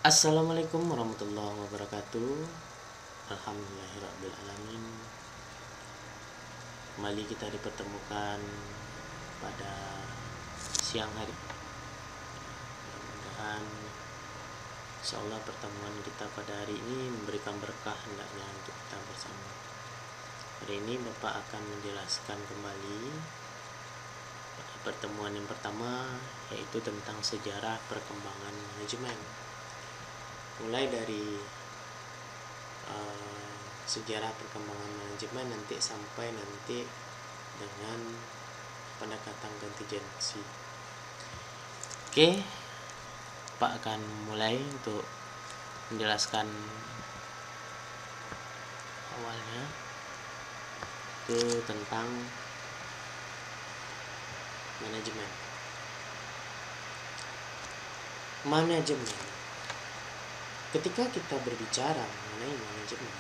Assalamualaikum warahmatullahi wabarakatuh. Alhamdulillahirrabbilalamin. Kembali kita dipertemukan pada siang hari. Mudah-mudahan insyaallah pertemuan kita pada hari ini memberikan berkah hendaknya untuk kita bersama. Hari ini Bapak akan menjelaskan kembali pada pertemuan yang pertama, yaitu tentang sejarah perkembangan manajemen. Mulai dari sejarah perkembangan manajemen sampai dengan pendekatan kontingensi. Oke, Pak akan mulai untuk menjelaskan awalnya itu tentang manajemen. Ketika kita berbicara mengenai manajemen,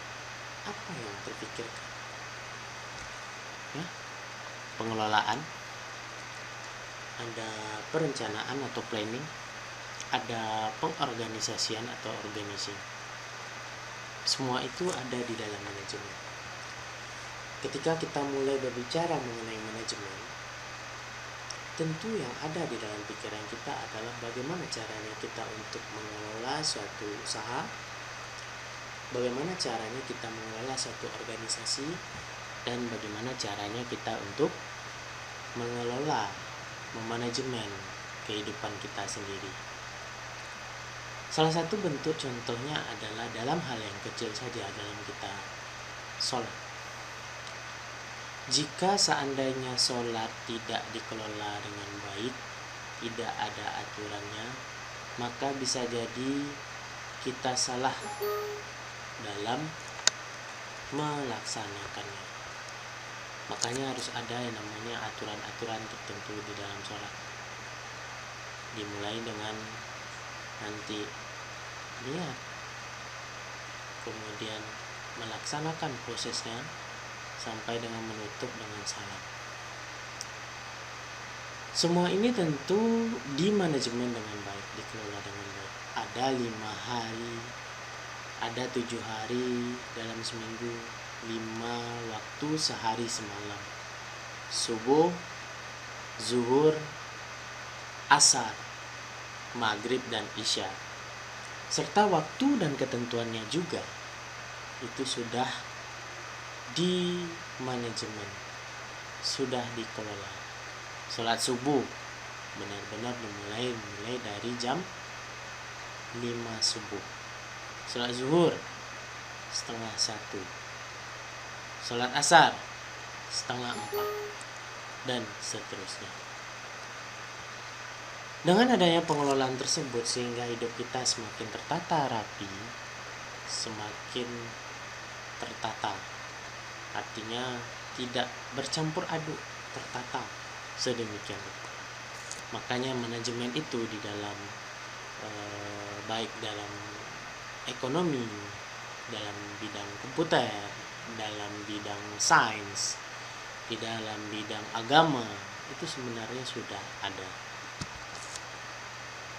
apa yang terpikirkan? Ya, pengelolaan, ada perencanaan atau planning, ada pengorganisasian atau organizing. Semua itu ada di dalam manajemen. Ketika kita mulai berbicara mengenai manajemen, tentu yang ada di dalam pikiran kita adalah bagaimana caranya kita untuk mengelola suatu usaha, bagaimana caranya kita mengelola suatu organisasi, dan bagaimana caranya kita untuk mengelola, memanajemen kehidupan kita sendiri. Salah satu bentuk contohnya adalah dalam hal yang kecil saja, dalam kita sholat. Jika seandainya sholat tidak dikelola dengan baik, tidak ada aturannya, maka bisa jadi kita salah dalam melaksanakannya. Makanya harus ada yang namanya aturan-aturan tertentu di dalam sholat. Dimulai dengan nanti niat, kemudian melaksanakan prosesnya, sampai dengan menutup dengan salam. Semua ini tentu di manajemen dengan baik, dikelola dengan baik. Ada 5 hari, ada 7 hari dalam seminggu, 5 waktu sehari semalam. Subuh, zuhur, asar, maghrib, dan isya. Serta waktu dan ketentuannya juga itu sudah di manajemen, sudah dikelola. Sholat subuh benar-benar dimulai dari jam 5 subuh. Sholat zuhur 12:30. Sholat asar 3:30, dan seterusnya. Dengan adanya pengelolaan tersebut, sehingga hidup kita semakin tertata rapi, semakin tertata. Artinya tidak bercampur aduk, tertata sedemikian rupa. Makanya manajemen itu di dalam baik dalam ekonomi, dalam bidang komputer, dalam bidang sains, di dalam bidang agama, itu sebenarnya sudah ada.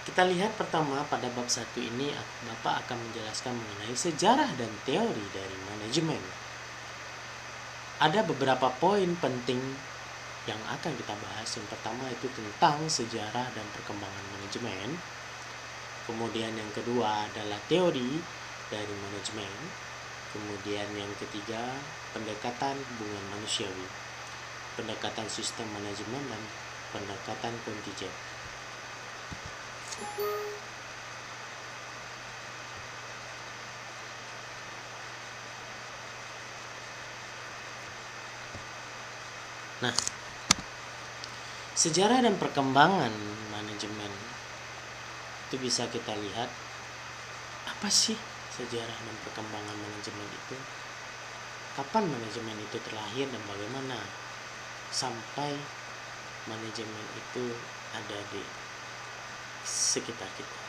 Kita lihat pertama pada bab 1 ini, Bapak akan menjelaskan mengenai sejarah dan teori dari manajemen. Ada beberapa poin penting yang akan kita bahas. Yang pertama itu tentang sejarah dan perkembangan manajemen. Kemudian yang kedua adalah teori dari manajemen. Kemudian yang ketiga, pendekatan hubungan manusiawi, pendekatan sistem manajemen, dan pendekatan kontingen. Nah, sejarah dan perkembangan manajemen itu bisa kita lihat, apa sih sejarah dan perkembangan manajemen itu? Kapan manajemen itu terlahir dan bagaimana sampai manajemen itu ada di sekitar kita,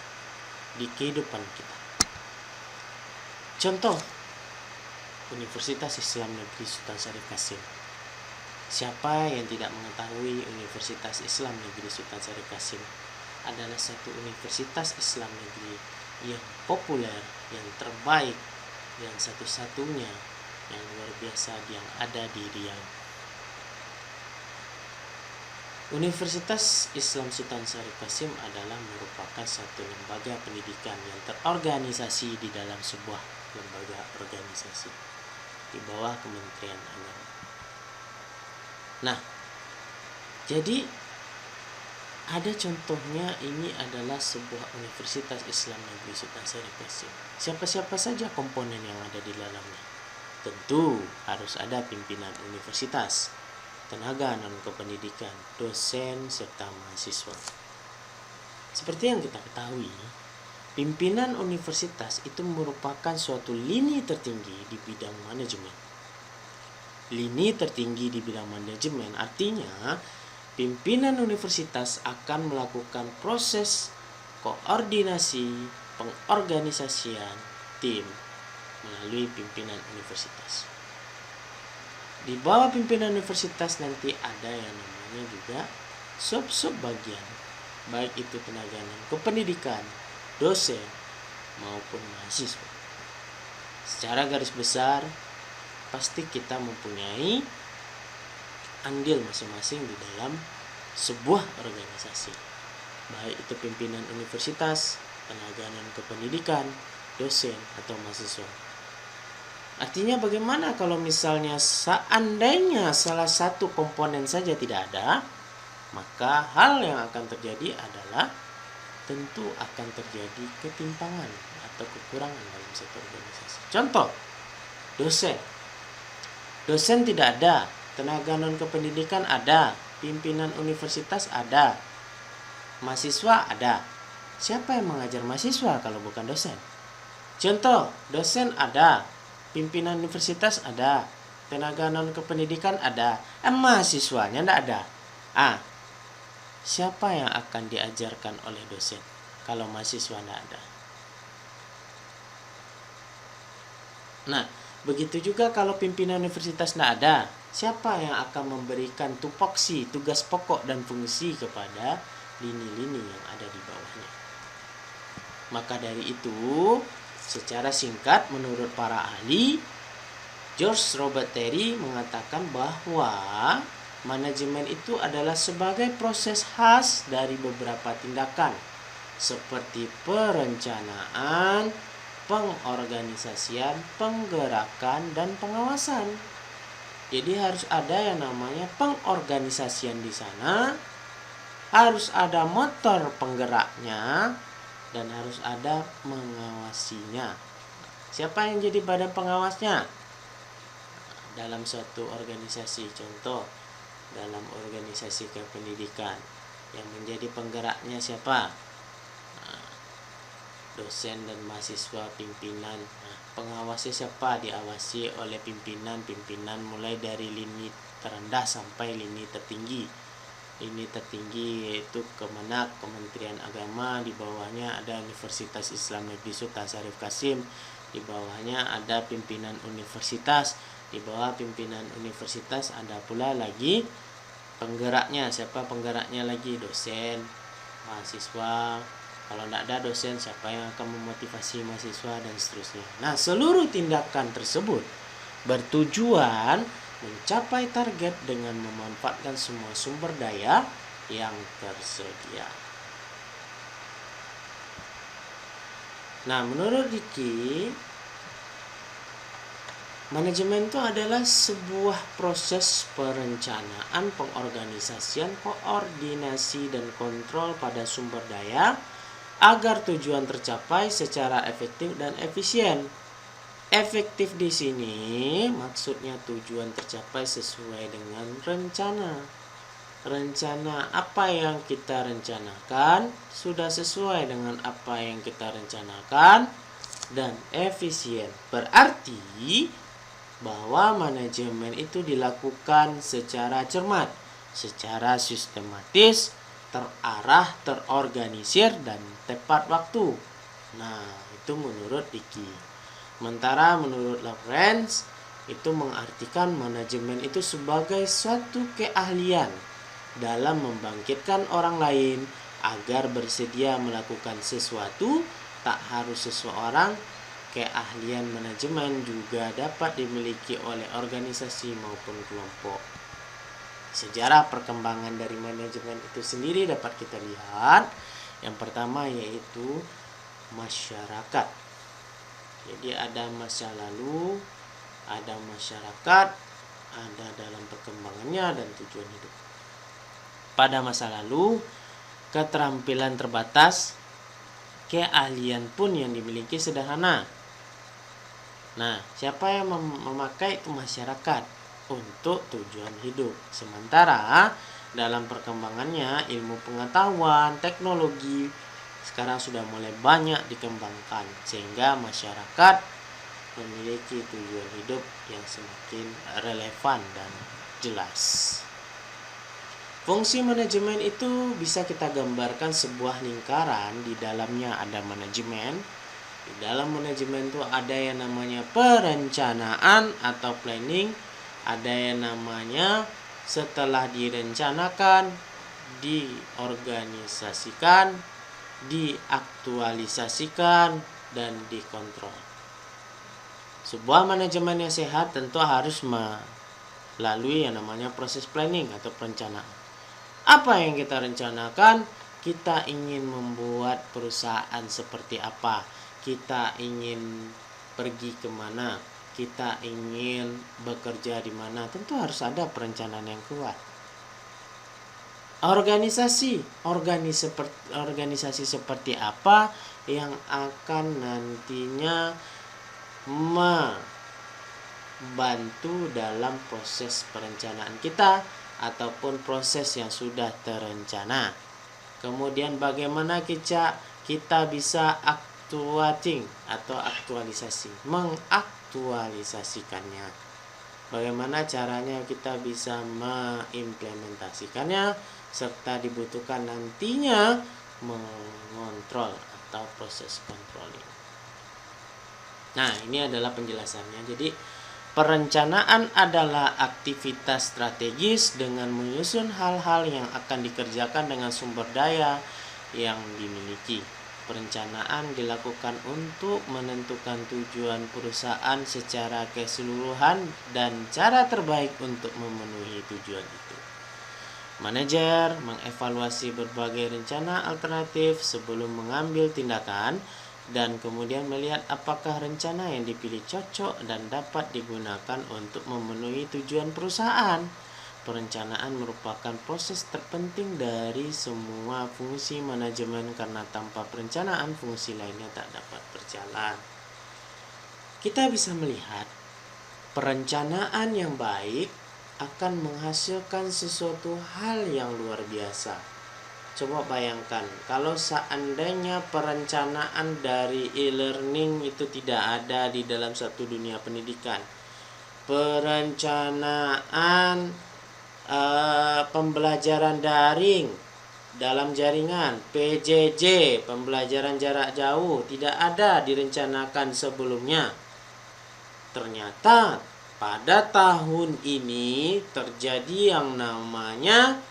di kehidupan kita. Contoh, Universitas Islam Negeri Sultan Syarif Kasim. Siapa yang tidak mengetahui Universitas Islam Negeri Sultan Syarif Kasim adalah satu universitas Islam negeri yang populer, yang terbaik, yang satu-satunya, yang luar biasa yang ada di Riau. Universitas Islam Sultan Syarif Qasim adalah merupakan satu lembaga pendidikan yang terorganisasi di dalam sebuah lembaga organisasi di bawah Kementerian Agama. Nah, jadi ada contohnya, ini adalah sebuah Universitas Islam Negeri Sultan Syarif Qasim. Siapa-siapa saja komponen yang ada di dalamnya? Tentu harus ada pimpinan universitas, tenaga non-kependidikan, dosen, serta mahasiswa. Seperti yang kita ketahui, pimpinan universitas itu merupakan suatu lini tertinggi di bidang manajemen. Lini tertinggi di bidang manajemen artinya pimpinan universitas akan melakukan proses koordinasi pengorganisasian tim melalui pimpinan universitas. Di bawah pimpinan universitas nanti ada yang namanya juga sub-sub bagian, baik itu tenaga kependidikan, dosen, maupun mahasiswa. Secara garis besar, pasti kita mempunyai andil masing-masing di dalam sebuah organisasi, baik itu pimpinan universitas, tenaga kependidikan, dosen, atau mahasiswa. Artinya bagaimana kalau misalnya seandainya salah satu komponen saja tidak ada, maka hal yang akan terjadi adalah tentu akan terjadi ketimpangan atau kekurangan dalam satu organisasi. Contoh, dosen. Dosen tidak ada, tenaga non-kependidikan ada, pimpinan universitas ada, mahasiswa ada. Siapa yang mengajar mahasiswa kalau bukan dosen? Contoh, dosen ada, pimpinan universitas ada, tenaga non-kependidikan ada, mahasiswanya tidak ada. Siapa yang akan diajarkan oleh dosen kalau mahasiswa tidak ada? Nah, begitu juga kalau pimpinan universitas tidak ada, siapa yang akan memberikan tupoksi, tugas pokok dan fungsi kepada lini-lini yang ada di bawahnya? Maka dari itu, secara singkat menurut para ahli, George Robert Terry mengatakan bahwa manajemen itu adalah sebagai proses khas dari beberapa tindakan seperti perencanaan, pengorganisasian, penggerakan, dan pengawasan. Jadi harus ada yang namanya pengorganisasian di sana, harus ada motor penggeraknya, dan harus ada mengawasinya. Siapa yang jadi badan pengawasnya? Dalam suatu organisasi, contoh dalam organisasi kependidikan, yang menjadi penggeraknya siapa? Dosen dan mahasiswa, pimpinan. Pengawasnya siapa? Diawasi oleh pimpinan mulai dari lini terendah sampai lini tertinggi. Lini tertinggi yaitu Kemenak, Kementerian Agama, di bawahnya ada Universitas Islam Negeri Sultan Syarif Qasim, di bawahnya ada pimpinan universitas, di bawah pimpinan universitas ada pula lagi penggeraknya. Siapa penggeraknya lagi? Dosen, mahasiswa. Kalau tidak ada dosen, siapa yang akan memotivasi mahasiswa, dan seterusnya. Nah, seluruh tindakan tersebut bertujuan mencapai target dengan memanfaatkan semua sumber daya yang tersedia. Nah, menurut Diki, manajemen itu adalah sebuah proses perencanaan, pengorganisasian, koordinasi, dan kontrol pada sumber daya agar tujuan tercapai secara efektif dan efisien. Efektif di sini maksudnya tujuan tercapai sesuai dengan rencana. Rencana apa yang kita rencanakan sudah sesuai dengan apa yang kita rencanakan dan efisien. Berarti bahwa manajemen itu dilakukan secara cermat, secara sistematis, terarah, terorganisir, dan tepat waktu. Nah, itu menurut Diki. Sementara menurut Lawrence, itu mengartikan manajemen itu sebagai suatu keahlian dalam membangkitkan orang lain agar bersedia melakukan sesuatu Tak harus seseorang, keahlian manajemen juga dapat dimiliki oleh organisasi maupun kelompok. Sejarah perkembangan dari manajemen itu sendiri dapat kita lihat. Yang pertama yaitu masyarakat. Jadi ada masa lalu, ada masyarakat, ada dalam perkembangannya dan tujuan hidup. Pada masa lalu, keterampilan terbatas, keahlian pun yang dimiliki sederhana. Nah, siapa yang memakai itu masyarakat untuk tujuan hidup. Sementara dalam perkembangannya ilmu pengetahuan, teknologi sekarang sudah mulai banyak dikembangkan sehingga masyarakat memiliki tujuan hidup yang semakin relevan dan jelas. Fungsi manajemen itu bisa kita gambarkan sebuah lingkaran, di dalamnya ada manajemen. Di dalam manajemen itu ada yang namanya perencanaan atau planning, ada yang namanya setelah direncanakan, diorganisasikan, diaktualisasikan, dan dikontrol. Sebuah manajemen yang sehat tentu harus melalui yang namanya proses planning atau perencanaan. Apa yang kita rencanakan? Kita ingin membuat perusahaan seperti apa? Kita ingin pergi kemana? Kita ingin bekerja di mana? Tentu harus ada perencanaan yang kuat. Organisasi seperti apa yang akan nantinya membantu dalam proses perencanaan kita ataupun proses yang sudah terencana. Kemudian bagaimana kita bisa mengaktualisasikannya. Bagaimana caranya kita bisa mengimplementasikannya, serta dibutuhkan nantinya mengontrol atau proses controlling. Nah, ini adalah penjelasannya. Jadi perencanaan adalah aktivitas strategis dengan menyusun hal-hal yang akan dikerjakan dengan sumber daya yang dimiliki. Perencanaan dilakukan untuk menentukan tujuan perusahaan secara keseluruhan dan cara terbaik untuk memenuhi tujuan itu. Manajer mengevaluasi berbagai rencana alternatif sebelum mengambil tindakan dan kemudian melihat apakah rencana yang dipilih cocok dan dapat digunakan untuk memenuhi tujuan perusahaan. Perencanaan merupakan proses terpenting dari semua fungsi manajemen karena tanpa perencanaan fungsi lainnya tak dapat berjalan. Kita bisa melihat perencanaan yang baik akan menghasilkan sesuatu hal yang luar biasa. Coba bayangkan kalau seandainya perencanaan dari e-learning itu tidak ada di dalam satu dunia pendidikan. Perencanaan pembelajaran daring dalam jaringan, PJJ, pembelajaran jarak jauh, tidak ada direncanakan sebelumnya. Ternyata pada tahun ini terjadi yang namanya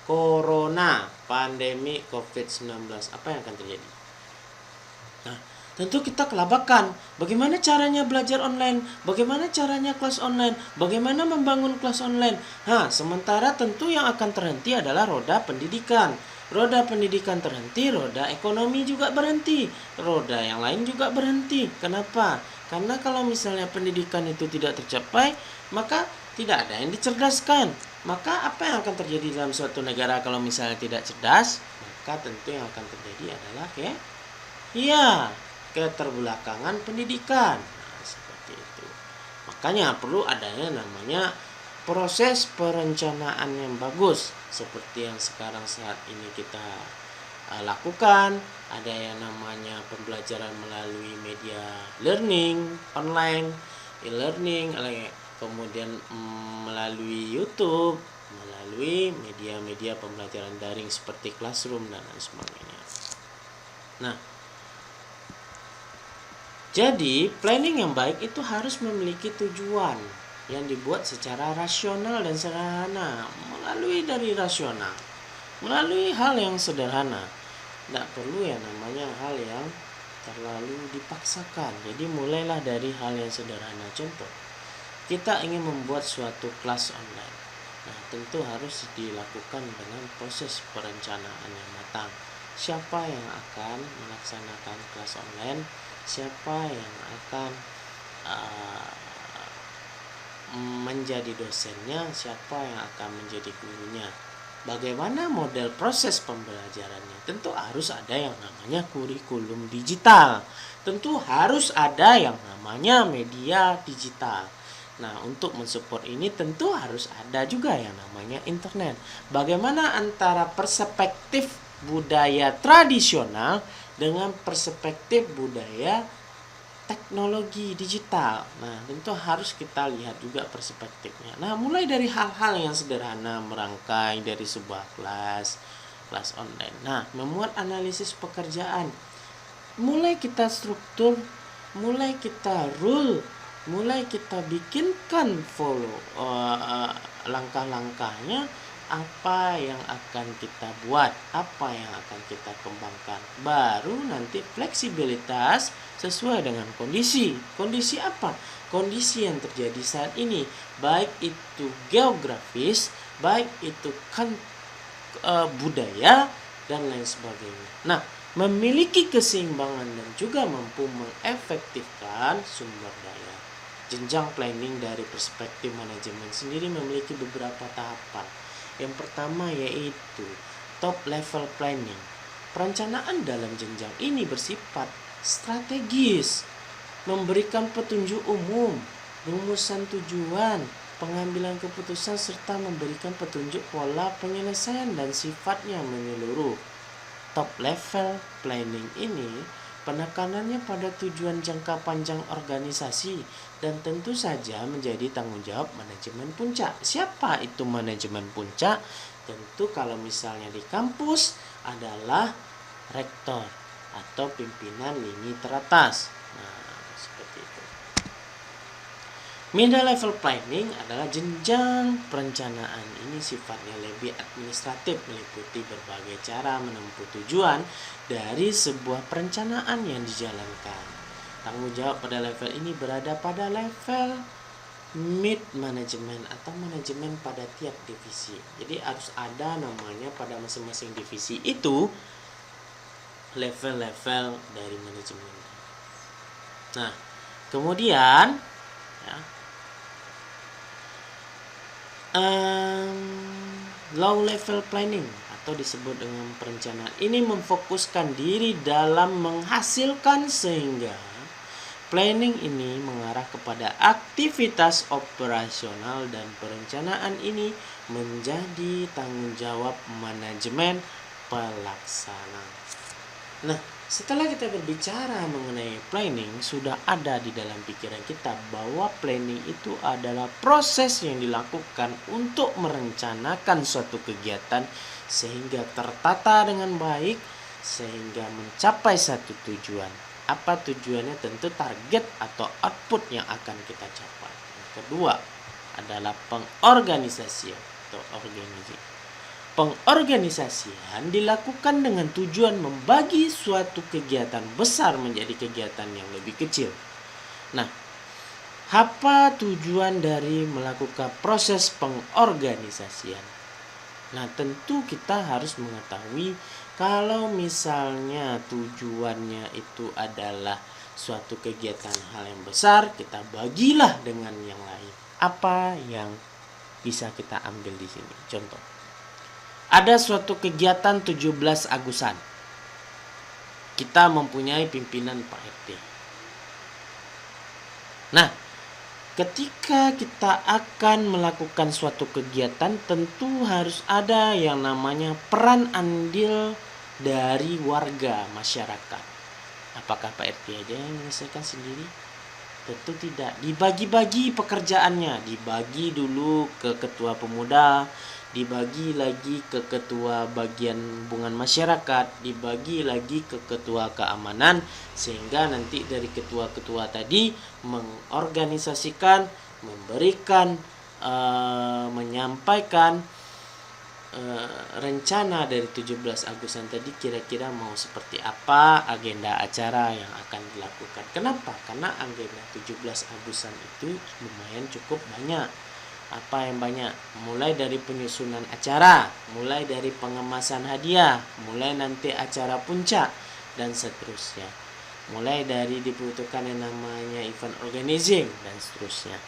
Corona, pandemi COVID-19. Apa yang akan terjadi? Nah, tentu kita kelabakan. Bagaimana caranya belajar online? Bagaimana caranya kelas online? Bagaimana membangun kelas online? Sementara tentu yang akan terhenti adalah roda pendidikan. Roda pendidikan terhenti, roda ekonomi juga berhenti. Roda yang lain juga berhenti. Kenapa? Karena kalau misalnya pendidikan itu tidak tercapai, maka tidak ada yang dicerdaskan. Maka apa yang akan terjadi dalam suatu negara kalau misalnya tidak cerdas? Maka tentu yang akan terjadi adalah keterbelakangan pendidikan. Nah, seperti itu. Makanya perlu adanya namanya proses perencanaan yang bagus seperti yang sekarang saat ini kita lakukan. Ada yang namanya pembelajaran melalui media learning online, e-learning, kemudian melalui YouTube, melalui media-media pembelajaran daring seperti Classroom dan lain sebagainya. Nah, jadi planning yang baik itu harus memiliki tujuan yang dibuat secara rasional dan sederhana, melalui hal yang sederhana. Tidak perlu yang namanya hal yang terlalu dipaksakan. Jadi mulailah dari hal yang sederhana. Contoh, kita ingin membuat suatu kelas online. Nah, tentu harus dilakukan dengan proses perencanaan yang matang. Siapa yang akan melaksanakan kelas online? Siapa yang akan menjadi dosennya? Siapa yang akan menjadi gurunya? Bagaimana model proses pembelajarannya? Tentu harus ada yang namanya kurikulum digital. Tentu harus ada yang namanya media digital. Nah, untuk mensupport ini tentu harus ada juga yang namanya internet. Bagaimana antara perspektif budaya tradisional dengan perspektif budaya teknologi digital. Nah, tentu harus kita lihat juga perspektifnya. Nah, mulai dari hal-hal yang sederhana, merangkai dari sebuah kelas online. Nah, membuat analisis pekerjaan. Mulai kita struktur, mulai kita rule, mulai kita bikinkan langkah-langkahnya, apa yang akan kita buat, apa yang akan kita kembangkan. Baru nanti fleksibilitas sesuai dengan kondisi. Kondisi apa? Kondisi yang terjadi saat ini, baik itu geografis, baik itu budaya dan lain sebagainya. Nah, memiliki keseimbangan dan juga mampu mengefektifkan sumber daya. Jenjang planning dari perspektif manajemen sendiri memiliki beberapa tahapan. Yang pertama yaitu top level planning. Perencanaan dalam jenjang ini bersifat strategis, memberikan petunjuk umum, rumusan tujuan, pengambilan keputusan, serta memberikan petunjuk pola penyelesaian dan sifatnya menyeluruh. Top level planning ini penekanannya pada tujuan jangka panjang organisasi dan tentu saja menjadi tanggung jawab manajemen puncak. Siapa itu manajemen puncak? Tentu kalau misalnya di kampus adalah rektor atau pimpinan lini teratas. Nah, seperti itu. Middle level planning adalah jenjang perencanaan. Ini sifatnya lebih administratif, meliputi berbagai cara menempuh tujuan dari sebuah perencanaan yang dijalankan. Tanggung jawab pada level ini berada pada level mid management atau manajemen pada tiap divisi. Jadi harus ada namanya pada masing-masing divisi itu level-level dari manajemen. Nah, kemudian ya, low level planning atau disebut dengan perencanaan ini memfokuskan diri dalam menghasilkan, sehingga planning ini mengarah kepada aktivitas operasional dan perencanaan ini menjadi tanggung jawab manajemen pelaksana. Nah, setelah kita berbicara mengenai planning, sudah ada di dalam pikiran kita bahwa planning itu adalah proses yang dilakukan untuk merencanakan suatu kegiatan sehingga tertata dengan baik, sehingga mencapai satu tujuan. Apa tujuannya? Tentu target atau output yang akan kita capai. Yang kedua adalah pengorganisasian atau organisasi. Pengorganisasian dilakukan dengan tujuan membagi suatu kegiatan besar menjadi kegiatan yang lebih kecil. Nah, apa tujuan dari melakukan proses pengorganisasian? Nah, tentu kita harus mengetahui kalau misalnya tujuannya itu adalah suatu kegiatan hal yang besar, kita bagilah dengan yang lain. Apa yang bisa kita ambil di sini? Contoh, ada suatu kegiatan 17 Agusan. Kita mempunyai pimpinan Pak RT. Nah, ketika kita akan melakukan suatu kegiatan, tentu harus ada yang namanya peran andil dari warga masyarakat. Apakah Pak RT aja yang menyelesaikan sendiri? Tentu tidak. Dibagi-bagi pekerjaannya. Dibagi dulu ke ketua pemuda, dibagi lagi ke ketua bagian hubungan masyarakat, dibagi lagi ke ketua keamanan, sehingga nanti dari ketua-ketua tadi mengorganisasikan, memberikan, menyampaikan rencana dari 17 Agustusan tadi kira-kira mau seperti apa agenda acara yang akan dilakukan. Kenapa? Karena agenda 17 Agustusan itu lumayan cukup banyak. Apa yang banyak? Mulai dari penyusunan acara, mulai dari pengemasan hadiah, mulai nanti acara puncak, dan seterusnya. Mulai dari dibutuhkan yang namanya event organizing, dan seterusnya.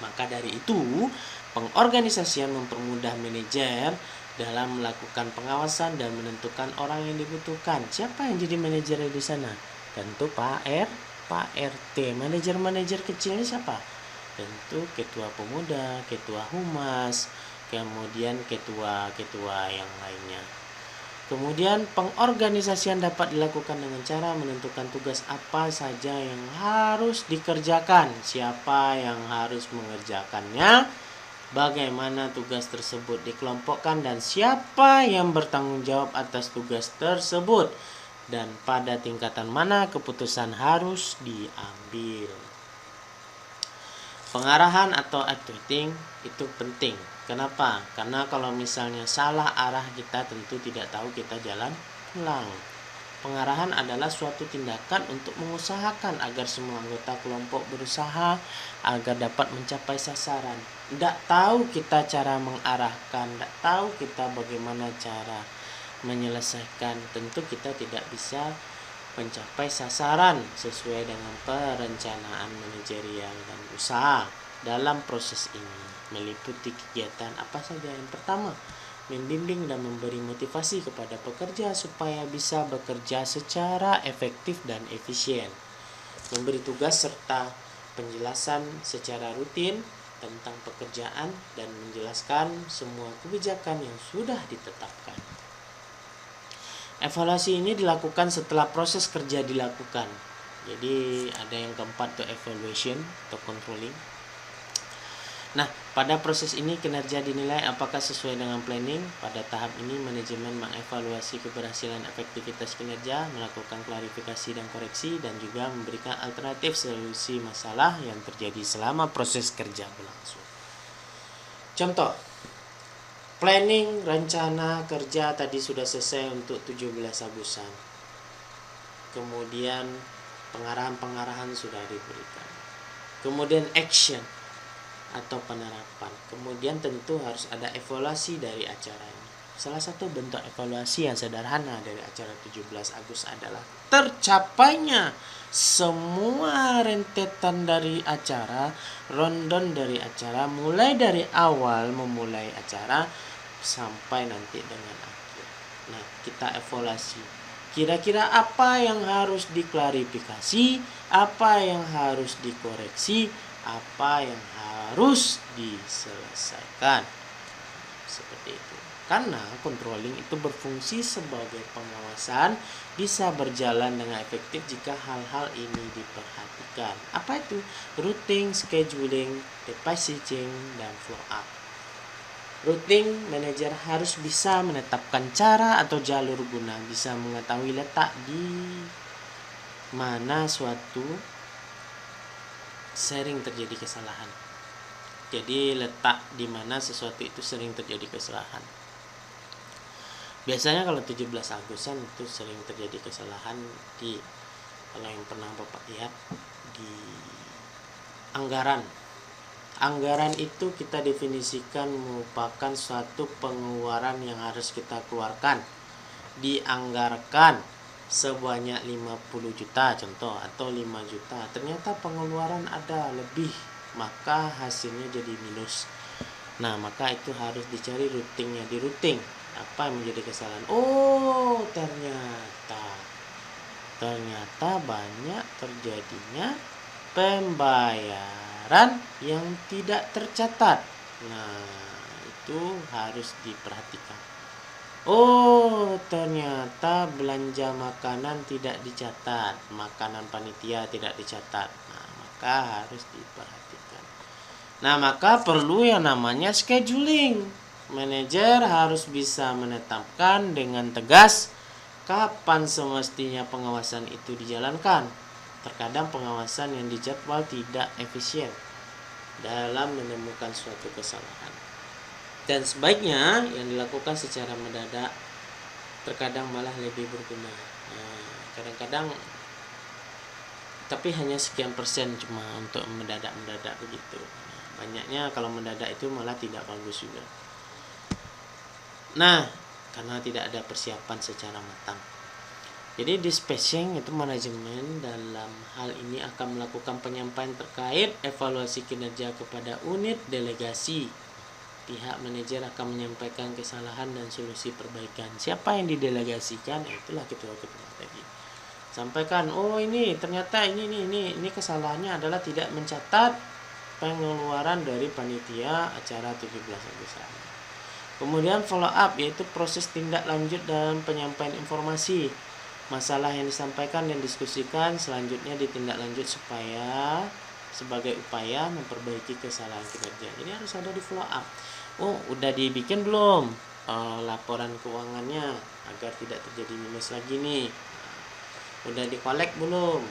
Maka dari itu, pengorganisasian mempermudah manajer dalam melakukan pengawasan dan menentukan orang yang dibutuhkan. Siapa yang jadi manajer di sana? Tentu Pak RT. Manajer-manajer kecilnya siapa? Tentu ketua pemuda, ketua humas, kemudian ketua-ketua yang lainnya. Kemudian pengorganisasian dapat dilakukan dengan cara menentukan tugas apa saja yang harus dikerjakan, siapa yang harus mengerjakannya, bagaimana tugas tersebut dikelompokkan, dan siapa yang bertanggung jawab atas tugas tersebut, dan pada tingkatan mana keputusan harus diambil. Pengarahan atau activating itu penting. Kenapa? Karena kalau misalnya salah arah kita tentu tidak tahu kita jalan pulang. Pengarahan adalah suatu tindakan untuk mengusahakan agar semua anggota kelompok berusaha agar dapat mencapai sasaran. Tidak tahu kita cara mengarahkan, tidak tahu kita bagaimana cara menyelesaikan, tentu kita tidak bisa mencapai sasaran sesuai dengan perencanaan manajerial dan usaha. Dalam proses ini meliputi kegiatan apa saja? Yang pertama, membimbing dan memberi motivasi kepada pekerja supaya bisa bekerja secara efektif dan efisien. Memberi tugas serta penjelasan secara rutin tentang pekerjaan dan menjelaskan semua kebijakan yang sudah ditetapkan. Evaluasi ini dilakukan setelah proses kerja dilakukan. Jadi ada yang keempat tuh evaluation atau controlling. Nah, pada proses ini kinerja dinilai apakah sesuai dengan planning. Pada tahap ini manajemen mengevaluasi keberhasilan efektivitas kinerja, melakukan klarifikasi dan koreksi, dan juga memberikan alternatif solusi masalah yang terjadi selama proses kerja berlangsung. Contoh, planning rencana kerja tadi sudah selesai untuk 17 Agustusan. Kemudian pengarahan-pengarahan sudah diberikan. Kemudian action atau penerapan. Kemudian tentu harus ada evaluasi dari acara ini. Salah satu bentuk evaluasi yang sederhana dari acara 17 Agustus adalah tercapainya semua rentetan dari acara, rundown dari acara, mulai dari awal memulai acara sampai nanti dengan akhir. Nah, kita evaluasi. Kira-kira apa yang harus diklarifikasi, apa yang harus dikoreksi, apa yang harus diselesaikan. Seperti itu. Karena controlling itu berfungsi sebagai pengawasan, bisa berjalan dengan efektif jika hal-hal ini diperhatikan. Apa itu? Routing, scheduling, depositing, dan flow up. Routing, manajer harus bisa menetapkan cara atau jalur guna bisa mengetahui letak di mana suatu sering terjadi kesalahan. Jadi letak di mana sesuatu itu sering terjadi kesalahan. Biasanya kalau 17 Agustusan itu sering terjadi kesalahan di, kalau yang pernah Bapak lihat, di anggaran. Anggaran itu kita definisikan merupakan suatu pengeluaran yang harus kita keluarkan. Dianggarkan sebanyak 50 juta contoh atau 5 juta. Ternyata pengeluaran ada lebih, maka hasilnya jadi minus. Nah, maka itu harus dicari routingnya, di routing. Apa yang menjadi kesalahan? Oh, ternyata banyak terjadinya pembayaran yang tidak tercatat. Nah, itu harus diperhatikan. Oh, ternyata belanja makanan tidak dicatat, makanan panitia tidak dicatat. Nah, maka harus diperhatikan. Nah, maka perlu yang namanya scheduling. Manajer harus bisa menetapkan dengan tegas kapan semestinya pengawasan itu dijalankan. Terkadang pengawasan yang dijadwal tidak efisien dalam menemukan suatu kesalahan. Dan sebaiknya yang dilakukan secara mendadak terkadang malah lebih berguna. Kadang-kadang tapi hanya sekian persen cuma untuk mendadak begitu. Banyaknya kalau mendadak itu malah tidak bagus juga. Nah, karena tidak ada persiapan secara matang. Jadi dispatching itu manajemen dalam hal ini akan melakukan penyampaian terkait evaluasi kinerja kepada unit delegasi. Pihak manajer akan menyampaikan kesalahan dan solusi perbaikan. Siapa yang didelegasikan? Itulah ketua-ketua tadi. Sampaikan, oh ini ternyata ini kesalahannya adalah tidak mencatat pengeluaran dari panitia acara 17 Agustus. Kemudian follow up, yaitu proses tindak lanjut dalam penyampaian informasi. Masalah yang disampaikan dan diskusikan selanjutnya ditindaklanjut supaya sebagai upaya memperbaiki kesalahan kinerja. Jadi harus ada di follow up. Oh, udah dibikin belum laporan keuangannya agar tidak terjadi minus lagi nih? Udah dikolek belum?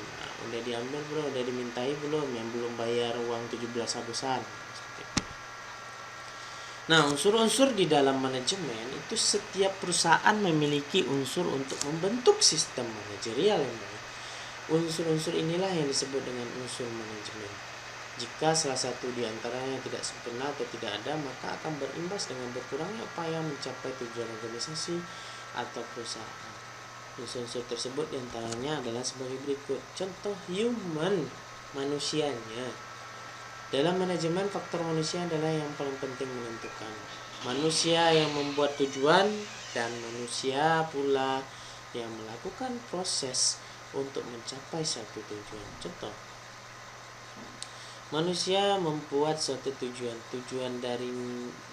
Udah diambil belum? Udah dimintai belum? Yang belum bayar uang 17 Agusan. Nah, unsur-unsur di dalam manajemen itu setiap perusahaan memiliki unsur untuk membentuk sistem manajerial yang baik. Unsur-unsur inilah yang disebut dengan unsur manajemen. Jika salah satu di antaranya tidak sempurna atau tidak ada, maka akan berimbas dengan berkurangnya upaya mencapai tujuan organisasi atau perusahaan. Unsur-unsur tersebut diantaranya adalah sebagai berikut. Contoh human, manusianya. Dalam manajemen, faktor manusia adalah yang paling penting menentukan. Manusia yang membuat tujuan dan manusia pula yang melakukan proses untuk mencapai satu tujuan. Contoh, manusia membuat suatu tujuan. Tujuan dari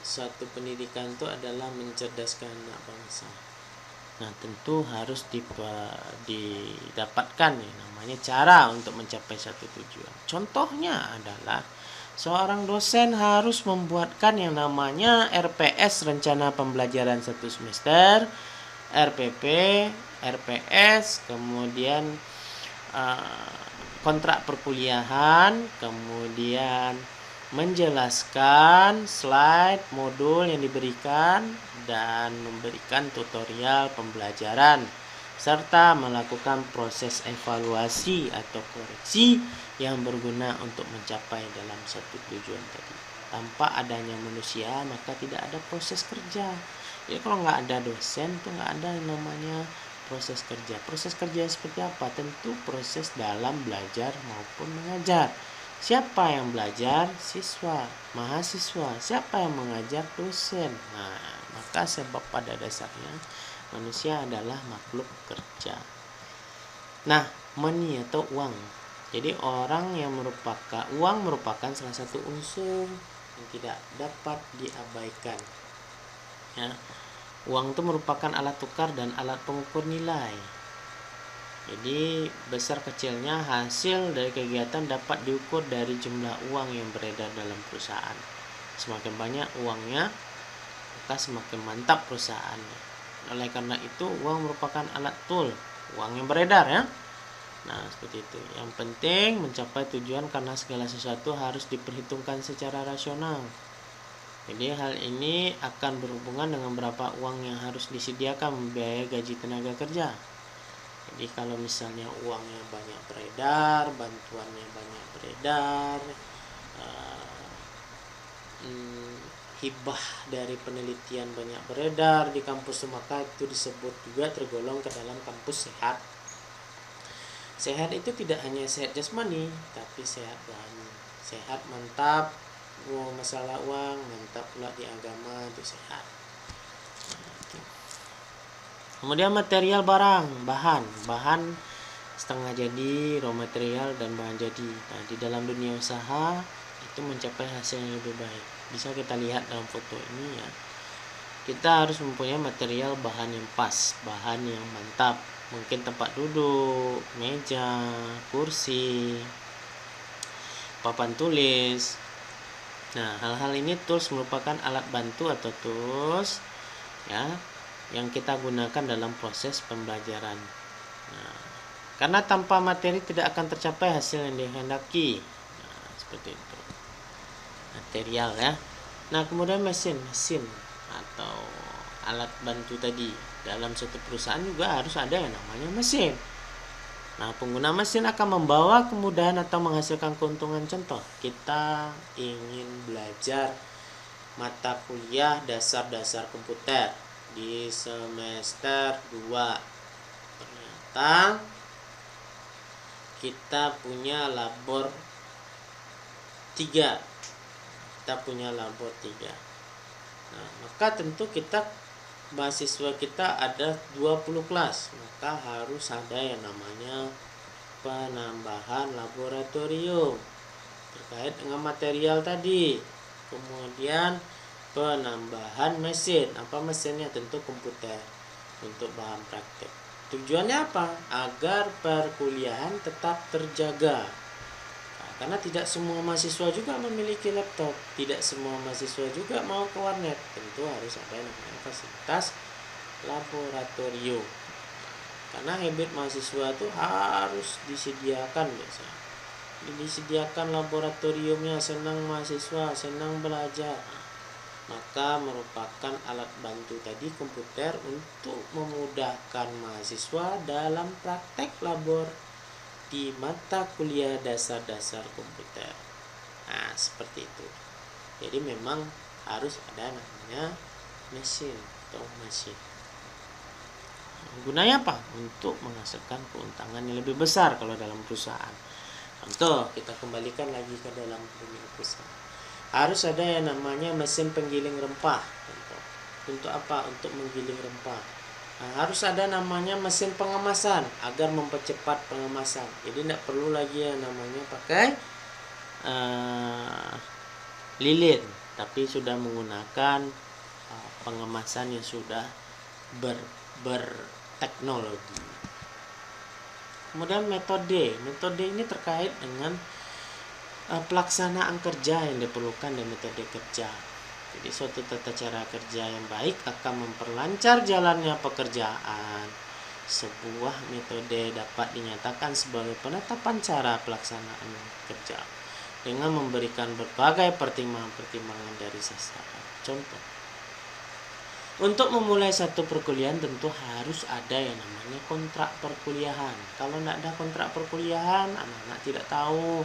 suatu pendidikan itu adalah mencerdaskan anak bangsa. Nah, tentu harus didapatkan ya, namanya cara untuk mencapai satu tujuan. Contohnya adalah seorang dosen harus membuatkan yang namanya RPS, rencana pembelajaran satu semester, RPP, RPS, kemudian kontrak perkuliahan, kemudian menjelaskan slide modul yang diberikan dan memberikan tutorial pembelajaran serta melakukan proses evaluasi atau koreksi yang berguna untuk mencapai dalam satu tujuan tadi. Tanpa adanya manusia maka tidak ada proses kerja. Jadi kalau nggak ada dosen tuh nggak ada yang namanya proses kerja. Proses kerja seperti apa? Tentu proses dalam belajar maupun mengajar. Siapa yang belajar? Siswa, mahasiswa. Siapa yang mengajar? Dosen. Nah, maka sebab pada dasarnya manusia adalah makhluk kerja. Nah, money atau uang. Jadi uang merupakan salah satu unsur yang tidak dapat diabaikan. Ya. Uang itu merupakan alat tukar dan alat pengukur nilai. Jadi besar kecilnya hasil dari kegiatan dapat diukur dari jumlah uang yang beredar dalam perusahaan. Semakin banyak uangnya, maka semakin mantap perusahaannya. Oleh karena itu, uang merupakan alat tool, uang yang beredar ya. Nah, seperti itu. Yang penting mencapai tujuan karena segala sesuatu harus diperhitungkan secara rasional. Jadi hal ini akan berhubungan dengan berapa uang yang harus disediakan membiayai gaji tenaga kerja. Jadi kalau misalnya uangnya banyak beredar, bantuannya banyak beredar, hibah dari penelitian banyak beredar di kampus, maka itu disebut juga tergolong ke dalam kampus sehat. Sehat itu tidak hanya sehat jasmani, tapi sehat rohani. Sehat mantap, masalah uang mantap pula di agama itu sehat. Kemudian material barang, bahan setengah jadi, raw material dan bahan jadi. Nah, di dalam dunia usaha itu mencapai hasil yang lebih baik. Bisa kita lihat dalam foto ini ya. Kita harus mempunyai material bahan yang pas, bahan yang mantap. Mungkin tempat duduk, meja, kursi, papan tulis. Nah, hal-hal ini tools merupakan alat bantu atau tools ya yang kita gunakan dalam proses pembelajaran. Nah, karena tanpa materi tidak akan tercapai hasil yang dikehendaki. Nah, seperti itu. Material ya. Nah, kemudian mesin atau alat bantu tadi. Dalam suatu perusahaan juga harus ada yang namanya mesin. Nah, pengguna mesin akan membawa kemudahan atau menghasilkan keuntungan. Contoh, kita ingin belajar mata kuliah dasar-dasar komputer di semester 2. Ternyata kita punya labor 3. Nah, maka tentu mahasiswa kita ada 20 kelas, maka harus ada yang namanya penambahan laboratorium terkait dengan material tadi. Kemudian penambahan mesin. Apa mesinnya? Tentu komputer untuk bahan praktek. Tujuannya apa? Agar perkuliahan tetap terjaga. Karena tidak semua mahasiswa juga memiliki laptop, tidak semua mahasiswa juga mau ke warnet. Tentu harus ada namanya fasilitas laboratorium. Karena habit mahasiswa itu harus disediakan biasanya. Disediakan laboratoriumnya, senang mahasiswa, senang belajar. Maka merupakan alat bantu tadi komputer untuk memudahkan mahasiswa dalam praktek labor di mata kuliah dasar-dasar komputer. Nah, seperti itu. Jadi memang harus ada namanya mesin. Gunanya apa? Untuk menghasilkan keuntungan yang lebih besar kalau dalam perusahaan. Contoh, kita kembalikan lagi ke dalam dunia perusahaan. Harus ada yang namanya mesin penggiling rempah. Contoh. Untuk apa? Untuk menggiling rempah. Nah, harus ada namanya mesin pengemasan agar mempercepat pengemasan. Jadi tidak perlu lagi yang namanya pakai lilin, tapi sudah menggunakan pengemasan yang sudah berteknologi. Kemudian metode ini terkait dengan pelaksanaan kerja yang diperlukan dan metode kerja. Jadi suatu tata cara kerja yang baik akan memperlancar jalannya pekerjaan. Sebuah metode dapat dinyatakan sebagai penetapan cara pelaksanaan kerja dengan memberikan berbagai pertimbangan-pertimbangan dari sasaran. Contoh, untuk memulai satu perkuliahan tentu harus ada yang namanya kontrak perkuliahan. Kalau tidak ada kontrak perkuliahan, anak-anak tidak tahu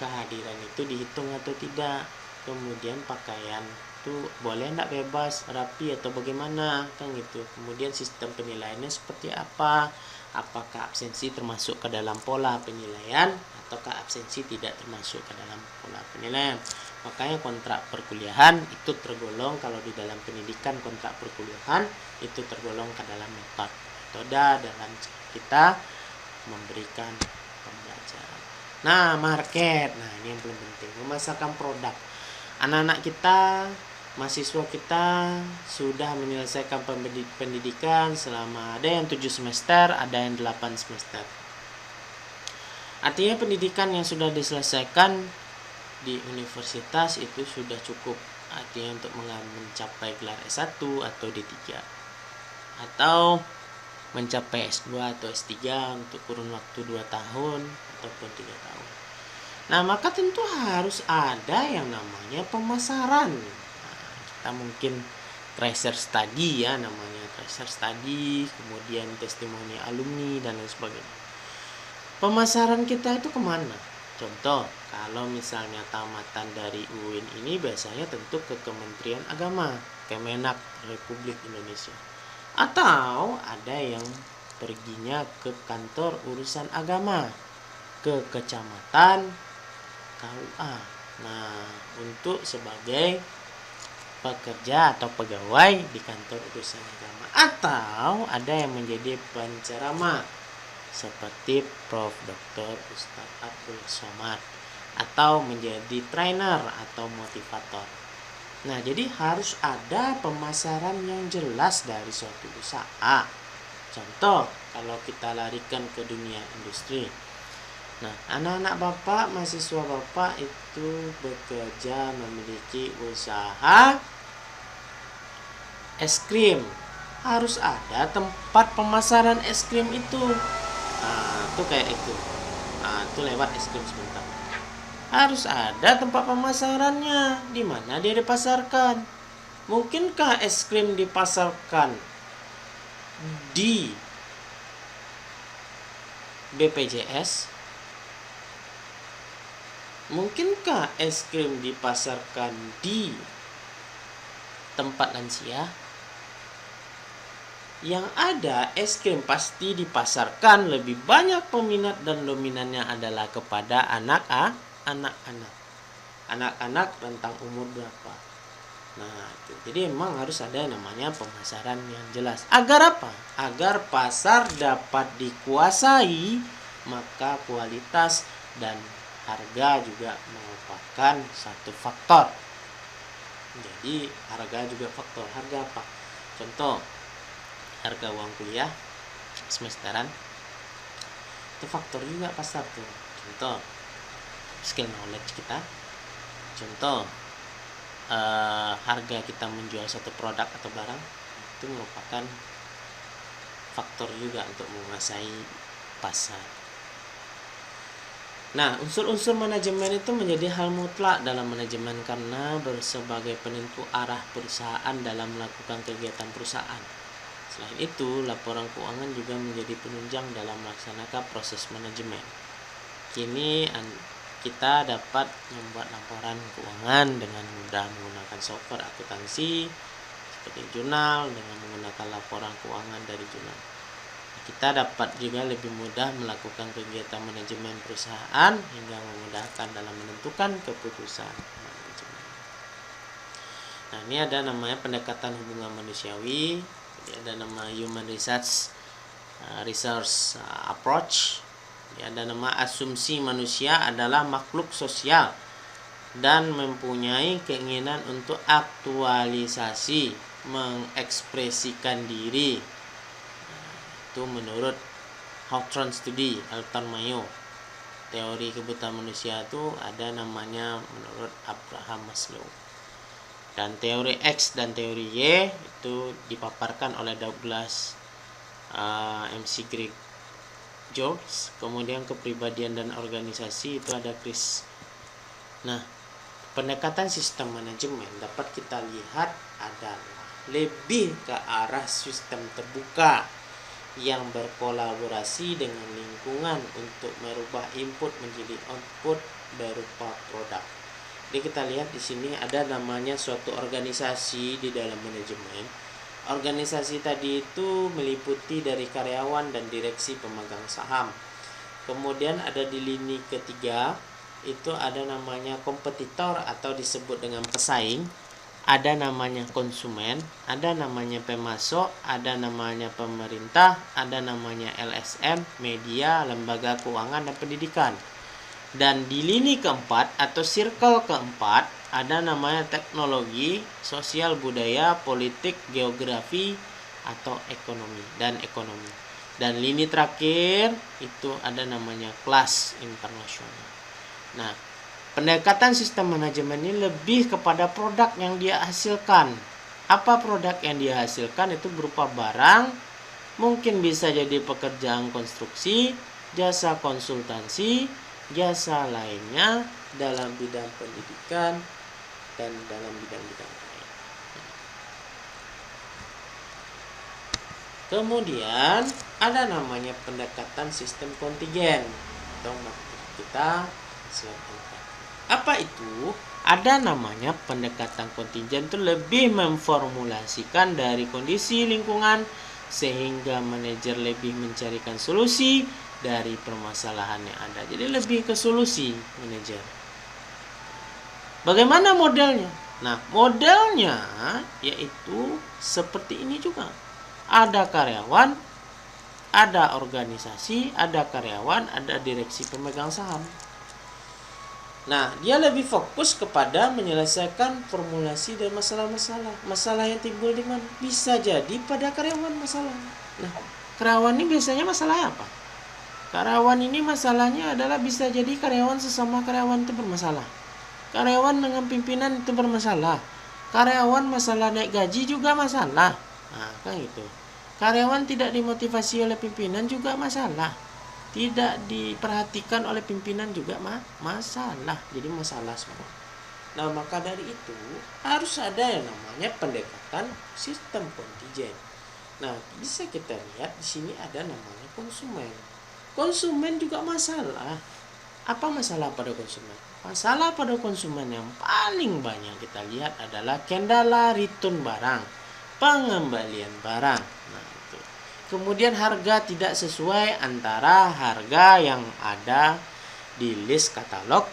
kehadiran itu dihitung atau tidak. Kemudian pakaian itu boleh tidak bebas, rapi atau bagaimana, kan gitu. Kemudian sistem penilaiannya seperti apa? Apakah absensi termasuk ke dalam pola penilaian ataukah absensi tidak termasuk ke dalam pola penilaian? Makanya kontrak perkuliahan itu tergolong, kalau di dalam pendidikan kontrak perkuliahan itu tergolong ke dalam metode dalam kita memberikan pembelajaran. Nah, market. Nah, ini yang paling penting, memasarkan produk. Anak-anak kita, mahasiswa kita sudah menyelesaikan pendidikan selama ada yang 7 semester, ada yang 8 semester. Artinya pendidikan yang sudah diselesaikan di universitas itu sudah cukup. Artinya untuk mencapai gelar S1 atau D3. Atau mencapai S2 atau S3 untuk kurun waktu 2 tahun ataupun 3 tahun. Nah, maka tentu harus ada yang namanya pemasaran. Nah, kita mungkin tracer study ya, namanya tracer study, kemudian testimoni alumni dan lain sebagainya. Pemasaran kita itu kemana? Contoh, kalau misalnya tamatan dari UIN ini biasanya tentu ke Kementerian Agama, Kemenak Republik Indonesia. Atau ada yang perginya ke kantor urusan agama, ke kecamatan, KUA. Nah, untuk sebagai pekerja atau pegawai di kantor urusan agama. Atau ada yang menjadi penceramah seperti Prof. Dr. Ustadz Abdul Somad, atau menjadi trainer atau motivator. Nah, jadi harus ada pemasaran yang jelas dari suatu usaha. Contoh, kalau kita larikan ke dunia industri. Nah, anak-anak Bapak, mahasiswa Bapak itu bekerja memiliki usaha es krim. Harus ada tempat pemasaran es krim itu. Nah, itu kayak itu. Nah, itu lewat es krim sebentar. Harus ada tempat pemasarannya, di mana dia dipasarkan. Mungkinkah es krim dipasarkan di BPJS? Mungkinkah es krim dipasarkan di tempat lansia? Yang ada, es krim pasti dipasarkan lebih banyak peminat dan dominannya adalah kepada anak-anak. Anak-anak rentang umur berapa? Nah, itu. Jadi memang harus ada namanya pemasaran yang jelas. Agar apa? Agar pasar dapat dikuasai, maka kualitas dan harga juga merupakan satu faktor. Jadi harga juga faktor. Harga apa? Contoh, harga uang kuliah semesteran itu faktor juga pasar tuh. Contoh, skill knowledge kita. Contoh, harga kita menjual satu produk atau barang itu merupakan faktor juga untuk menguasai pasar. Nah, unsur-unsur manajemen itu menjadi hal mutlak dalam manajemen karena sebagai penentu arah perusahaan dalam melakukan kegiatan perusahaan. Selain itu, laporan keuangan juga menjadi penunjang dalam melaksanakan proses manajemen. Kini kita dapat membuat laporan keuangan dengan mudah menggunakan software akuntansi seperti jurnal dengan menggunakan laporan keuangan dari jurnal. Kita dapat juga lebih mudah melakukan kegiatan manajemen perusahaan hingga memudahkan dalam menentukan keputusan manajemen. Nah, ini ada namanya pendekatan hubungan manusiawi, jadi ada nama human research approach. Ada nama asumsi manusia adalah makhluk sosial dan mempunyai keinginan untuk aktualisasi, mengekspresikan diri. Itu menurut Hawthorne Study, Elton Mayo. Teori kebutuhan manusia itu ada namanya menurut Abraham Maslow. Dan teori X dan teori Y itu dipaparkan oleh Douglas MC George. Kemudian kepribadian dan organisasi itu ada Chris. Nah, pendekatan sistem manajemen dapat kita lihat adalah lebih ke arah sistem terbuka yang berkolaborasi dengan lingkungan untuk merubah input menjadi output berupa produk. Jadi kita lihat di sini ada namanya suatu organisasi di dalam manajemen. Organisasi tadi itu meliputi dari karyawan dan direksi pemegang saham. Kemudian ada di lini ketiga itu ada namanya kompetitor atau disebut dengan pesaing. Ada namanya konsumen, ada namanya pemasok, ada namanya pemerintah, ada namanya LSM, media, lembaga keuangan dan pendidikan. Dan di lini keempat atau circle keempat ada namanya teknologi, sosial, budaya, politik, geografi atau ekonomi. Dan lini terakhir itu ada namanya kelas internasional. Nah, pendekatan sistem manajemen ini lebih kepada produk yang dia hasilkan. Apa produk yang dia hasilkan? Itu berupa barang, mungkin bisa jadi pekerjaan konstruksi, jasa konsultansi, jasa lainnya dalam bidang pendidikan dan dalam bidang-bidang lain. Kemudian ada namanya pendekatan sistem kontingen atau kita apa itu? Ada namanya pendekatan kontingen itu lebih memformulasikan dari kondisi lingkungan sehingga manajer lebih mencarikan solusi dari permasalahan yang ada. Jadi lebih ke solusi manajer. Bagaimana modelnya? Nah, modelnya yaitu seperti ini juga. Ada karyawan, ada organisasi, ada karyawan, ada direksi pemegang saham. Nah, dia lebih fokus kepada menyelesaikan formulasi dan masalah-masalah. Masalah yang timbul di mana? Bisa jadi pada karyawan masalah. Nah, karyawan ini biasanya masalah apa? Karyawan ini masalahnya adalah bisa jadi karyawan sesama karyawan itu bermasalah. Karyawan dengan pimpinan itu bermasalah. Karyawan masalah naik gaji juga masalah. Nah, kan gitu. Karyawan tidak dimotivasi oleh pimpinan juga masalah. tidak diperhatikan oleh pimpinan juga masalah. Jadi masalah semua. Nah, maka dari itu harus ada yang namanya pendekatan sistem kontingen. Nah, bisa kita lihat di sini ada namanya konsumen. Konsumen juga masalah. Apa masalah pada konsumen? Masalah pada konsumen yang paling banyak kita lihat adalah kendala return barang, pengembalian barang. Nah, itu. Kemudian harga tidak sesuai antara harga yang ada di list katalog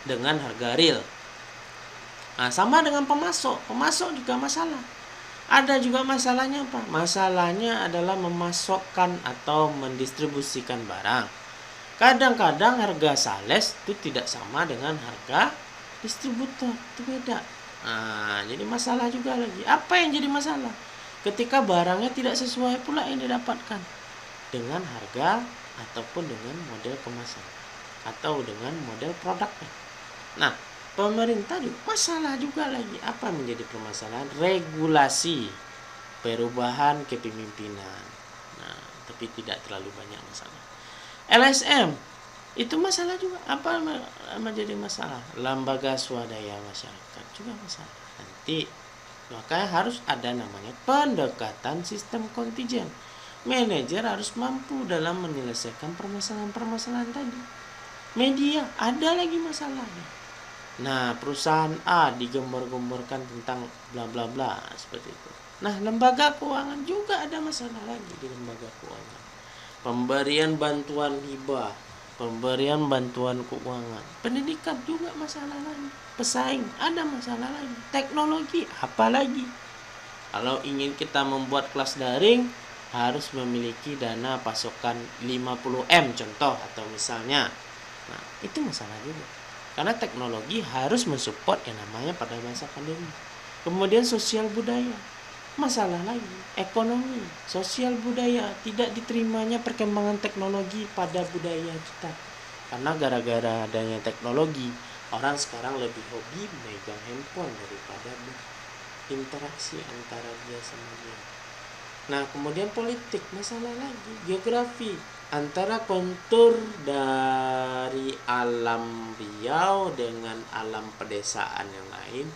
dengan harga real. Nah, sama dengan pemasok. Pemasok juga masalah. Ada juga masalahnya apa? Masalahnya adalah memasokkan atau mendistribusikan barang. Kadang-kadang harga sales itu tidak sama dengan harga distributor, itu beda. Nah, jadi masalah juga lagi. Apa yang jadi masalah? Ketika barangnya tidak sesuai pula yang didapatkan dengan harga ataupun dengan model kemasan atau dengan model produknya. Nah, pemerintah juga masalah juga lagi. Apa menjadi permasalahan? Regulasi, perubahan kepemimpinan. Nah, tapi tidak terlalu banyak masalah. LSM itu masalah juga. Apa menjadi masalah? Lembaga swadaya masyarakat juga masalah. Nanti makanya harus ada namanya pendekatan sistem kontingen. Manajer harus mampu dalam menyelesaikan permasalahan-permasalahan tadi. Media ada lagi masalahnya. Nah, perusahaan A digembar-gemborkan tentang bla bla bla seperti itu. Nah, lembaga keuangan juga ada masalah lagi di lembaga keuangan. Pemberian bantuan hibah, pemberian bantuan keuangan, pendidikan juga masalah lagi, pesaing ada masalah lagi, teknologi apalagi. Kalau ingin kita membuat kelas daring harus memiliki dana pasokan 50M contoh atau misalnya. Nah, itu masalah juga. Karena teknologi harus mensupport yang namanya pada masa pandemi. Kemudian sosial budaya. Masalah lagi, ekonomi, sosial budaya, tidak diterimanya perkembangan teknologi pada budaya kita. Karena gara-gara adanya teknologi, orang sekarang lebih hobi megang handphone daripada berinteraksi antara dia sama dia. Nah, kemudian politik, masalah lagi, geografi, antara kontur dari alam Riau dengan alam pedesaan yang lain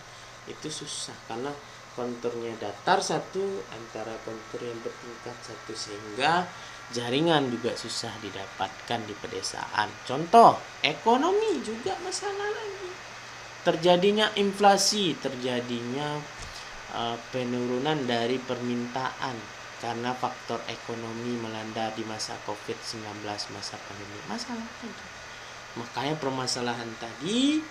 itu susah karena konturnya datar satu, antara kontur yang bertingkat satu, sehingga jaringan juga susah didapatkan di pedesaan. Contoh, ekonomi juga masalah lagi. Terjadinya inflasi, terjadinya penurunan dari permintaan karena faktor ekonomi melanda di masa COVID-19, masa pandemi. Masalah lagi. Makanya permasalahan tadi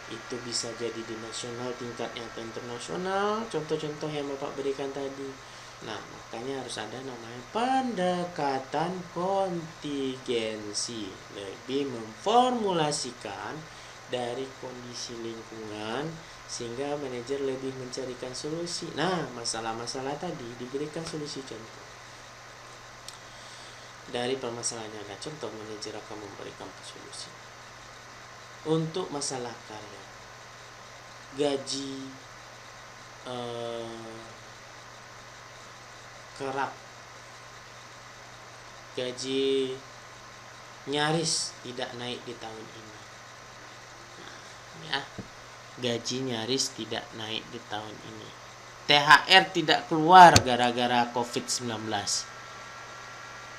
itu bisa jadi di nasional tingkatnya atau internasional, contoh-contoh yang Bapak berikan tadi. Nah, makanya harus ada namanya pendekatan kontingensi, lebih memformulasikan dari kondisi lingkungan sehingga manajer lebih mencarikan solusi. Nah, masalah-masalah tadi diberikan solusi. Contoh dari permasalahannya ada contoh, manajer akan memberikan solusi. Untuk masalah karya, gaji kerap, gaji nyaris tidak naik di tahun ini. Nah, gaji nyaris tidak naik di tahun ini. THR tidak keluar gara-gara COVID-19.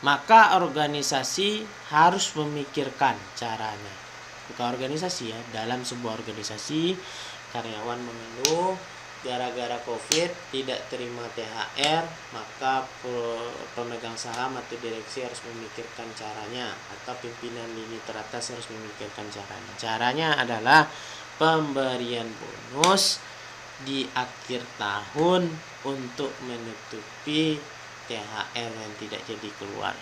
Maka organisasi harus memikirkan caranya. Bukan organisasi ya, dalam sebuah organisasi karyawan mengeluh gara-gara COVID tidak terima THR, maka pemegang saham atau direksi harus memikirkan caranya, atau pimpinan lini teratas harus memikirkan caranya. Caranya adalah pemberian bonus di akhir tahun untuk menutupi THR yang tidak jadi keluar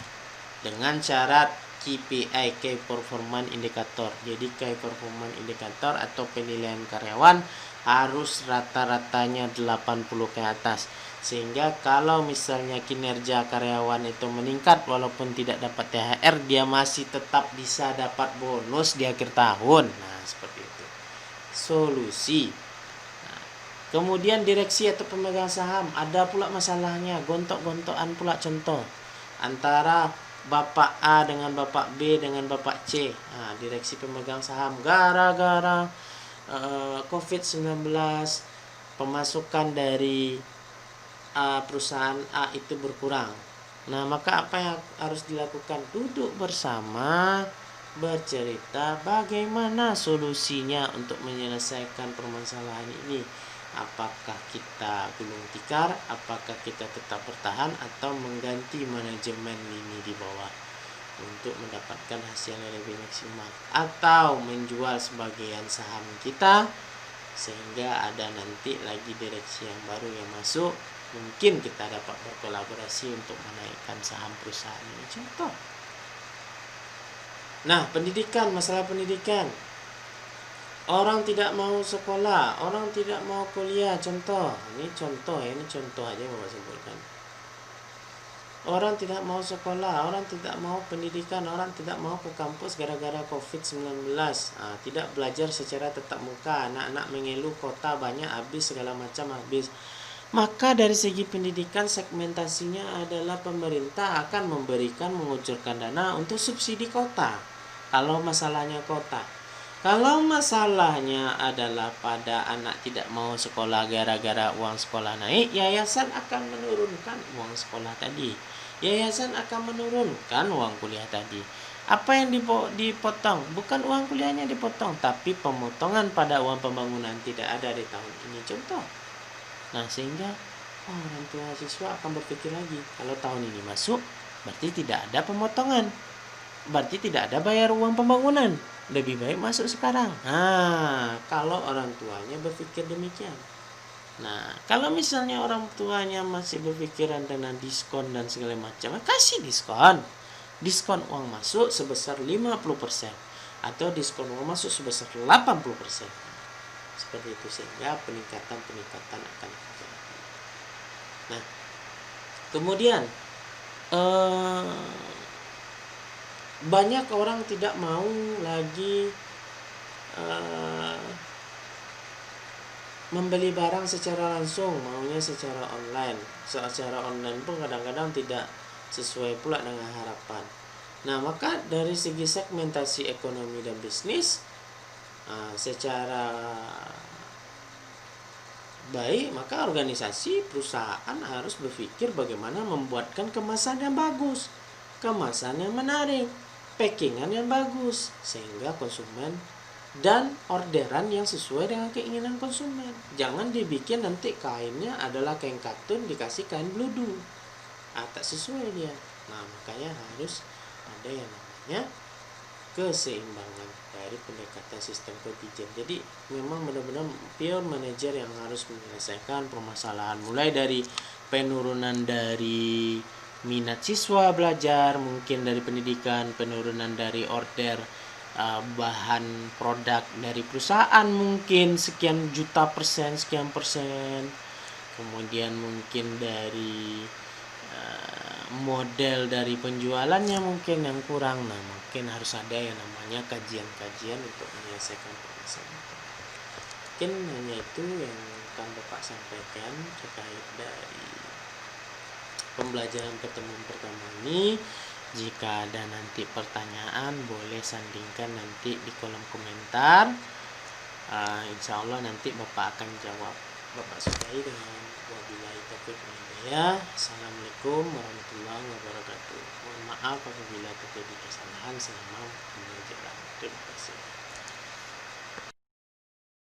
dengan syarat KPI, Key Performance Indicator. Jadi Key Performance Indicator atau penilaian karyawan harus rata-ratanya 80 ke atas. Sehingga kalau misalnya kinerja karyawan itu meningkat walaupun tidak dapat THR, dia masih tetap bisa dapat bonus di akhir tahun. Nah, seperti itu. Solusi. Nah, kemudian direksi atau pemegang saham ada pula masalahnya, gontok-gontokan pula contoh antara Bapak A dengan Bapak B dengan Bapak C. Nah, direksi pemegang saham gara-gara COVID-19 pemasukan dari perusahaan A itu berkurang. Nah, maka apa yang harus dilakukan? Duduk bersama, bercerita bagaimana solusinya untuk menyelesaikan permasalahan ini. Apakah kita gulung tikar, apakah kita tetap bertahan atau mengganti manajemen lini di bawah untuk mendapatkan hasil yang lebih maksimal, atau menjual sebagian saham kita sehingga ada nanti lagi direksi yang baru yang masuk, mungkin kita dapat berkolaborasi untuk menaikkan saham perusahaan ini. Contoh. Nah, pendidikan, masalah pendidikan. Orang tidak mau sekolah, orang tidak mau kuliah. Contoh, ini contoh ya, ini contoh aja Bapak sebutkan. Orang tidak mau sekolah, orang tidak mau pendidikan, orang tidak mau ke kampus gara-gara COVID-19. Tidak belajar secara tatap muka, anak-anak mengeluh kota banyak habis, segala macam habis. Maka dari segi pendidikan, segmentasinya adalah pemerintah akan mengucurkan dana untuk subsidi kota. Kalau masalahnya kota. Kalau masalahnya adalah pada anak tidak mau sekolah gara-gara uang sekolah naik, yayasan akan menurunkan uang sekolah tadi. Yayasan akan menurunkan uang kuliah tadi. Apa yang dipotong? Bukan uang kuliahnya dipotong, tapi pemotongan pada uang pembangunan tidak ada di tahun ini. Contoh. Nah, sehingga orang tua siswa akan berpikir lagi, kalau tahun ini masuk, berarti tidak ada pemotongan. Berarti tidak ada bayar uang pembangunan. Lebih baik masuk sekarang. Nah, kalau orang tuanya berpikir demikian. Nah, kalau misalnya orang tuanya masih berpikiran dengan diskon dan segala macam, kasih diskon. Diskon uang masuk sebesar 50% atau diskon uang masuk sebesar 80%. Seperti itu, sehingga peningkatan akan terjadi. Nah, kemudian banyak orang tidak mau lagi membeli barang secara langsung, maunya secara online. Secara online pun kadang-kadang tidak sesuai pula dengan harapan. Nah, maka dari segi segmentasi ekonomi dan bisnis, secara baik, maka organisasi perusahaan harus berpikir bagaimana membuatkan kemasan yang bagus, kemasan yang menarik, packingan yang bagus, sehingga konsumen dan orderan yang sesuai dengan keinginan konsumen. Jangan dibikin nanti kainnya adalah kain katun dikasih kain bludu, tak sesuai dia. Nah, makanya harus ada yang namanya keseimbangan dari pendekatan sistem kontijen. Jadi memang benar-benar pure manager yang harus menyelesaikan permasalahan, mulai dari penurunan dari minat siswa belajar, mungkin dari pendidikan, penurunan dari order bahan produk dari perusahaan mungkin sekian juta persen, sekian persen, kemudian mungkin dari model dari penjualannya mungkin yang kurang. Nah, mungkin harus ada yang namanya kajian-kajian untuk menyelesaikan permasalahan. Mungkin hanya itu yang akan Bapak sampaikan terkait dari pembelajaran pertemuan pertama ini. Jika ada nanti pertanyaan, boleh sandingkan nanti di kolom komentar. Insya Allah nanti Bapak akan jawab. Bapak sudahi dengan wabillahi taufiq wal hidayah. Assalamualaikum warahmatullahi wabarakatuh. Mohon maaf apabila terjadi kesalahan selama pembelajaran. Terima kasih.